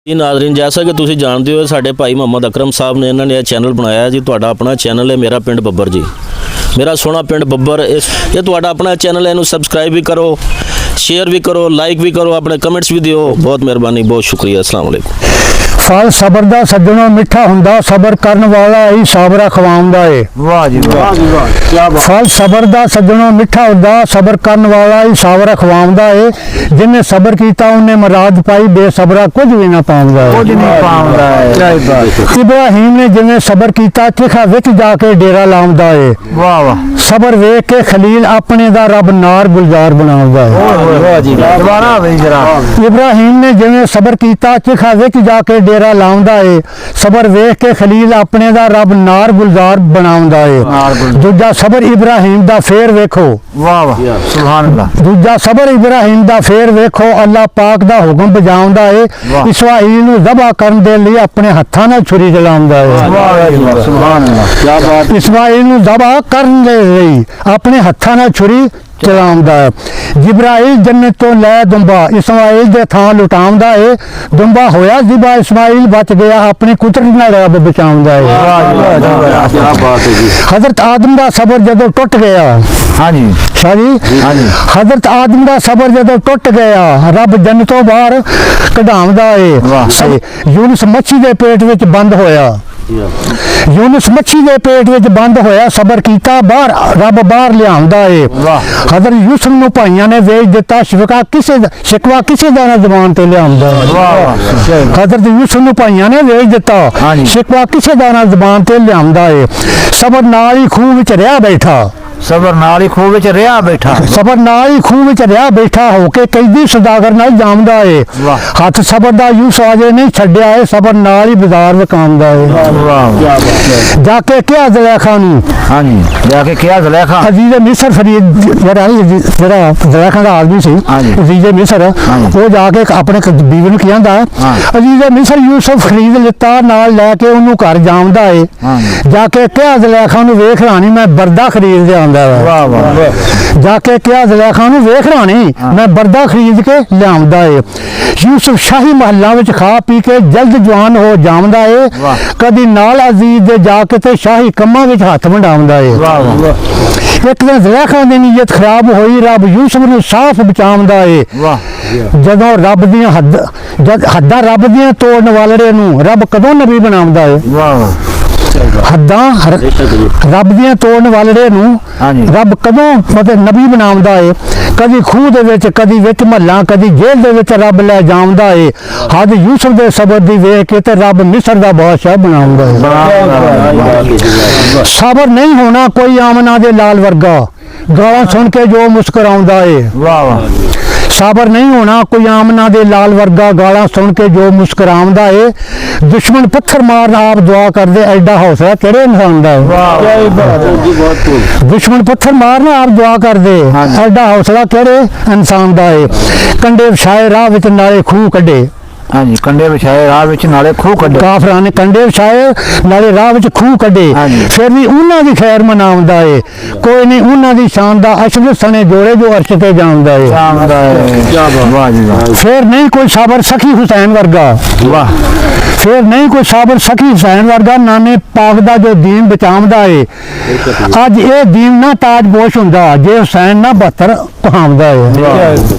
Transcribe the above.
जी नाज़रीन, जैसा कि तुसीं जानते हो साडे भाई मुहम्मद अकरम साहब ने इन्होंने यह चैनल बनाया जी। तुहाडा अपना चैनल है मेरा पिंड बब्बर जी, मेरा सोहना पिंड बब्बर। ये तुहाडा अपना चैनल है, इनू सबसक्राइब भी करो, शेयर भी करो, लाइक भी करो, अपने कमेंट्स भी दिओ। बहुत मेहरबानी, बहुत शुक्रिया। अस्सलाम वालेकुम। फल सबर दा सज्जनों मिठा हुंदा, सबर करन वाला ही साबरा खवाउंदा है। वाह जी वाह, क्या बात। फल सबर दा सज्जनों मिठा हुंदा, सबर करन वाला ही साबरा खवाउंदा है। जिन्हें सबर कीता उन्हें मुराद पाई, बेसबरा कुछ भी ना पाउंदा है। कुछ नहीं पाउंदा है। क्या बात। इब्राहिम ने जिन्हें सबर कीता चिखा विच जाके डेरा लाउंदा है। वाह वाह। सबर वेख के खलील अपने दा रब नार गुलजार बनाउंदा है। वाह जी दोबारा वे जरा। इब्राहिम ने जिन्हें सबर कीता चिखा विच जाके डेरा लाउंदा है, सबर वेख के खलील अपने दा रब नार गुलजार बनाउंदा है। दूजा सबर इब्राहिम दा फेर वेखो। वाह वाह सुभान अल्लाह। दूजा सबर इब्राहिम दा फेर वेखो, अल्लाह पाक दा हुक्म बजाउंदा है। इस्माइल नू ज़बह करन दे लई अपने हत्थां नाल छुरी चलाउंदा है। वाह सुभान अल्लाह क्या बात। इस्माइल नू ज़बह करन दे लई अपने हत्थां नाल छुरी चलाउंदा है। जिब्राइल जन्नत तो लै दुंबा इस्माइल दे थां लुटाउंदा है। दुंबा होया जिबा इस्माइल बच गया, अपनी कुदरत नाल रब बचाउंदा है। क्या बात है जी। हजरत आदम दा सबर जदों टुट गया, हाँ जी हजरत आदम दा सबर जदों टुट गया, रब जन्नतों बाहर कढाउंदा है। यूनुस मच्छी दे पेट विच बंद होया, यूनुस मच्छी दे पेट विच बंद होया, सबर कीता बाहर रब बाहर लिआउंदा है। हजरत यूसुफ नूं भाइयां ने वेच दिता, शिकवा किसे दा ना ज़बान ते लिआउंदा है। हजरत यूसुफ नूं भाइयां ने वेच दिता, शिकवा किसे दा ना ज़बान ते लिआउंदा है। सबर नाल ही खूह विच रहा बैठा, सबर नाल ही खूह विच रहा बैठा, सबर नाल ही खूह विच रहा बैठा होके कैदी सौदागर नाल जामदा है। हथ सबर दा यूसुफ अजे नहीं छड्डिया है, सबर नाल ही बाजार विकामदा है। जाके क्या ज़ुलैखा नूं, हां जी जाके क्या ज़ुलैखा अजीज़े मिस्र फरीद जरा ज़ुलैखा दा आदमी सी, अजीज़े मिस्र वो जाके अपने बीवी नूं कहंदा, अजीज़े मिस्र यूसुफ खरीद लिता, नाल लैके उन्होंने घर जामदा है। जाके क्या ज़ुलैखा नूं वेख रानी मैं बरदा खरीद लिया, जाके क्या ज़ुलैखा नूं वेख रानी मैं बरदा खरीद के लिआउंदा है। यूसुफ शाही महलों विच खा पी के जल्द जवान हो जामदा है, कदी नाल अजीज दे जाके ते शाही कम्मां विच हथ वंडाउंदा है। एक दिन ज़ुलैखा दी नीयत खराब होई, रब यूसुफ नूं साफ बचाउंदा है। जदों रब दियां हद्दां रब दियां तोड़न वाले नूं रब कदों नबी बनाउंदा है। हद्दां रब दियां तोड़न वाले नूं रब कदों मतलब नबी बनाउंदा है। कदी खूह दे विच, कदी विच महलां, कदी जेल दे विच रब लै जाउंदा है। हद यूसुफ दे सबर दी वेख के ते रब मिस्र दा बादशाह बनाउंदा है। सबर नहीं होना कोई आमना दे लाल वर्गा, गालां सुन के जो मुस्कुराउंदा है। वाह वाह। सबर नहीं होना कोई आमना दे लाल वर्गा, गालां सुन के जो मुस्कुराउंदा है। दुश्मन पत्थर मारना आप दुआ कर दे, एडा हौसला केड़े इंसान दा है। दुश्मन पत्थर मारना आप दुआ कर दे, एडा हौसला केड़े इंसान दा है। कंडे विछाए राह विच नाले खूह कड्डे, हाँ जी कंडे विछाए राह विच नाले खूह कड्डे, काफरां ने कंडे विछाए नाले राह विच खूह कड्डे, फिर भी उन्हां दी खैर मनाउंदा है। कोई नहीं उन्हां दी शान दा अशर सने जोड़े जो अर्श ते जांदा है। वाह जी वाह। फिर नहीं कोई साबर सखी हुसैन वर्गा, वाह फिर नहीं कोई साबर सखी हुसैन वर्गा, नाने पाक दा जो दीन बचाउंदा है। अज ये दीन ना ताज पोश हुंदा जे हुसैन ना 72 कहाउंदा है।